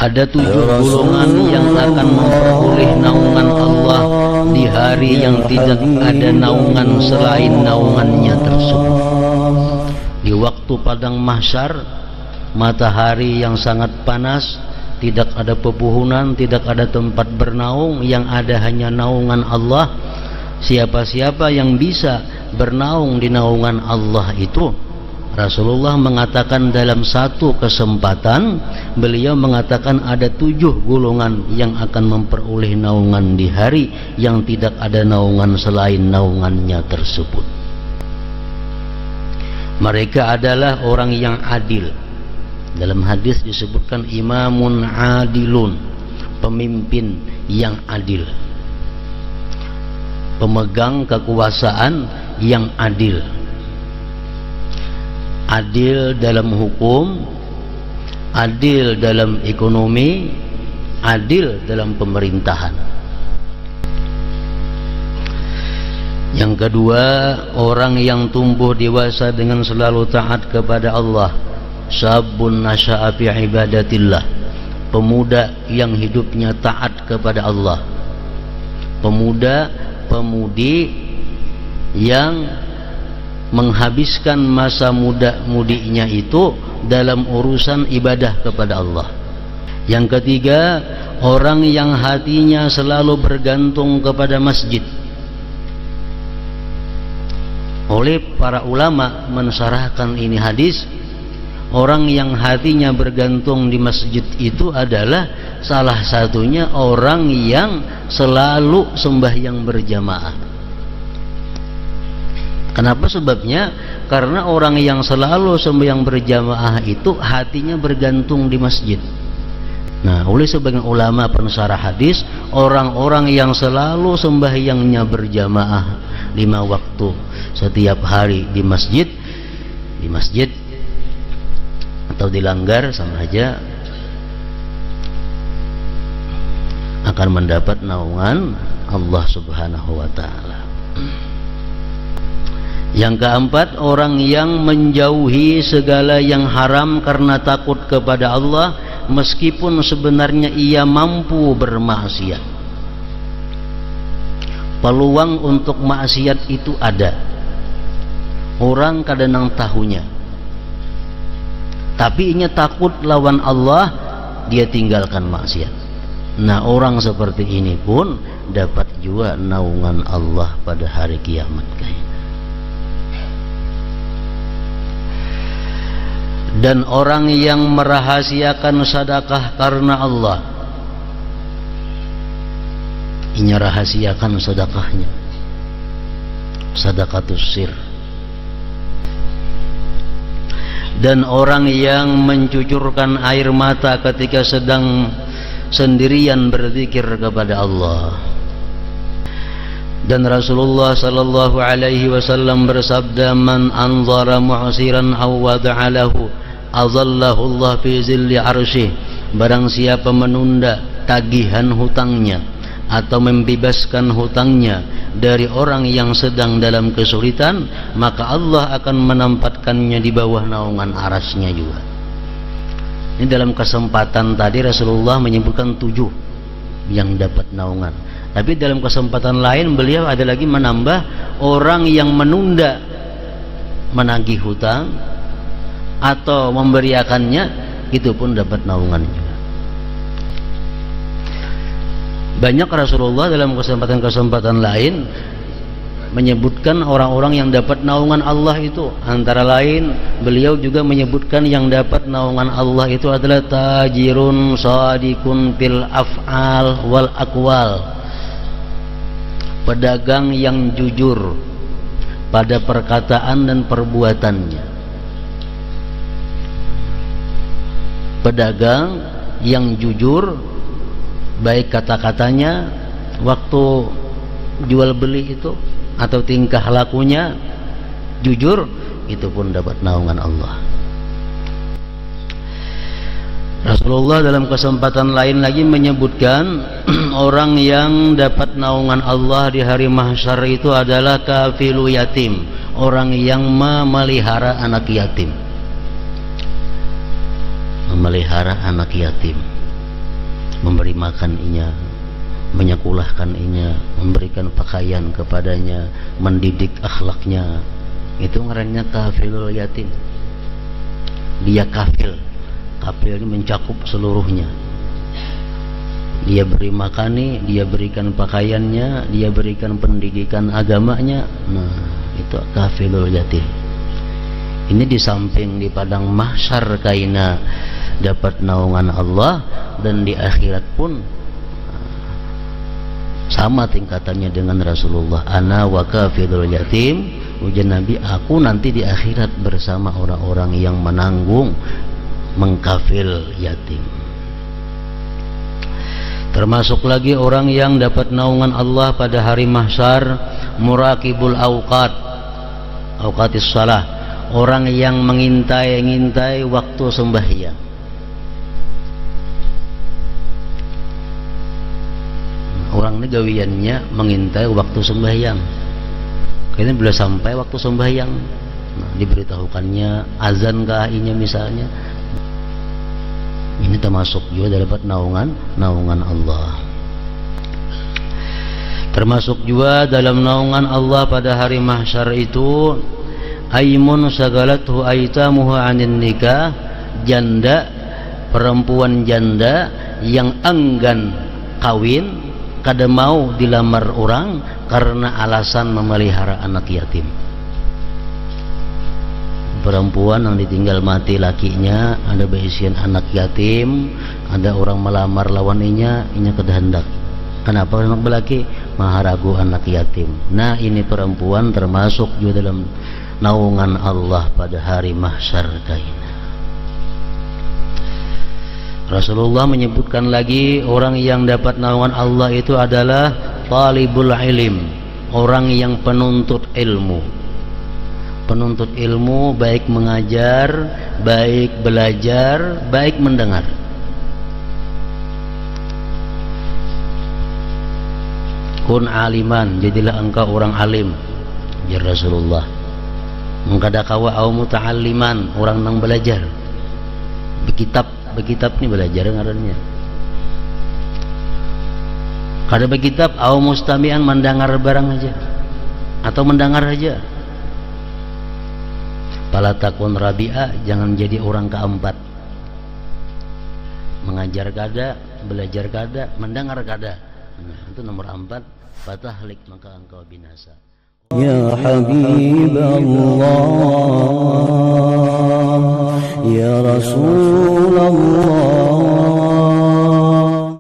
Ada 7 golongan yang akan memperoleh naungan Allah di hari yang tidak ada naungan selain naungannya tersebut. Di waktu padang mahsyar, matahari yang sangat panas, tidak ada pepohonan, tidak ada tempat bernaung, yang ada hanya naungan Allah. Siapa-siapa yang bisa bernaung di naungan Allah itu, Rasulullah mengatakan dalam satu kesempatan, beliau mengatakan ada 7 golongan yang akan memperoleh naungan di hari yang tidak ada naungan selain naungannya tersebut. Mereka adalah orang yang adil. Dalam hadis disebutkan imamun adilun, pemimpin yang adil, pemegang kekuasaan yang adil. Adil dalam hukum, adil dalam ekonomi, adil dalam pemerintahan. Yang kedua, orang yang tumbuh dewasa dengan selalu taat kepada Allah. Sabun nasya'a fi ibadatillah, pemuda yang hidupnya taat kepada Allah. Pemuda, pemudi yang menghabiskan masa muda-mudinya itu dalam urusan ibadah kepada Allah. Yang ketiga, orang yang hatinya selalu bergantung kepada masjid. Oleh para ulama mensyarahkan ini hadis, orang yang hatinya bergantung di masjid itu adalah salah satunya orang yang selalu sembahyang berjamaah. Kenapa sebabnya? Karena orang yang selalu sembahyang berjamaah itu hatinya bergantung di masjid. Nah, oleh sebagian ulama pensyarah hadis, orang-orang yang selalu sembahyangnya berjamaah 5 waktu setiap hari di masjid atau dilanggar sama aja akan mendapat naungan Allah Subhanahu wa taala. Yang keempat, orang yang menjauhi segala yang haram karena takut kepada Allah, meskipun sebenarnya ia mampu bermaksiat. Peluang untuk maksiat itu ada. Orang kadang tahunya, tapi ia takut lawan Allah, dia tinggalkan maksiat. Nah, orang seperti ini pun dapat juga naungan Allah pada hari kiamat kayaknya. Dan orang yang merahasiakan sedekah karena Allah, ini rahasiakan sedekahnya, sedekatus sir. Dan orang yang mencucurkan air mata ketika sedang sendirian berzikir kepada Allah. Dan Rasulullah sallallahu alaihi wasallam bersabda, man anzara mu'siran aw wada'a lahu azallahu Allah fi zilli arsyih. Barang siapa menunda tagihan hutangnya atau membebaskan hutangnya dari orang yang sedang dalam kesulitan, maka Allah akan menempatkannya di bawah naungan arasnya juga. Ini dalam kesempatan tadi Rasulullah menyebutkan 7 yang dapat naungan. Tapi dalam kesempatan lain beliau ada lagi menambah, orang yang menunda menagih hutang atau memberiakannya, itu pun dapat naungan juga. Banyak Rasulullah dalam kesempatan-kesempatan lain menyebutkan orang-orang yang dapat naungan Allah itu. Antara lain beliau juga menyebutkan yang dapat naungan Allah itu adalah tajirun shadikun fil af'al wal aqwal, pedagang yang jujur pada perkataan dan perbuatannya. Pedagang yang jujur, baik kata-katanya waktu jual beli itu atau tingkah lakunya jujur, itu pun dapat naungan Allah. Rasulullah dalam kesempatan lain lagi menyebutkan orang yang dapat naungan Allah di hari mahsyar itu adalah kafilu yatim, orang yang memelihara anak yatim. Memelihara anak yatim. memberi makan inya, menyekolahkan inya, memberikan pakaian kepadanya, mendidik akhlaknya. Itu ngarannya kafilul yatim. Dia kafil. Kafil ini mencakup seluruhnya. Dia beri makani, dia berikan pakaiannya, dia berikan pendidikan agamanya. Nah, itu kafilul yatim. Ini di samping di padang mahsyar kaina dapat naungan Allah, dan di akhirat pun sama tingkatannya dengan Rasulullah. Ana wa kafilul yatim, ujian Nabi, aku nanti di akhirat bersama orang-orang yang menanggung mengkafil yatim. Termasuk lagi orang yang dapat naungan Allah pada hari mahsyar, muraqibul awqat, awqatis salah, orang yang mengintai waktu sembahyang. Orang ini gawiannya mengintai waktu sembahyang. Kayaknya bila sampai waktu sembahyang, nah, diberitahukannya azan kahainya misalnya. Ini termasuk juga dapat naungan Allah. Termasuk juga dalam naungan Allah pada hari mahsyar itu, aimun sagalathu aitamuhu anin nikah, janda, perempuan janda yang enggan kawin, kada mau dilamar orang karena alasan memelihara anak yatim. Perempuan yang ditinggal mati lakinya, ada berisian anak yatim, ada orang melamar lawan inya kedahendak. Kenapa anak belaki? Maharagu anak yatim. Nah, ini perempuan termasuk juga dalam naungan Allah pada hari mahsyar kaina. Rasulullah menyebutkan lagi, orang yang dapat naungan Allah itu adalah talibul ilim, orang yang penuntut ilmu. Penuntut ilmu, baik mengajar, baik belajar, baik mendengar. Kun aliman, jadilah engkau orang alim, ya Rasulullah. Mengkada kawa au muta'alliman, orang nang belajar. Bekitab ni belajar ngarannya. Kada bekitab au mustami'an, mendengar barang aja atau mendengar aja. Pala takun rabi'ah, jangan jadi orang keempat. Mengajar kada, belajar kada, mendengar kada. Nah, itu nomor 4. Fatahlik, maka engkau binasa. Ya Habib Allah, Ya Rasulullah.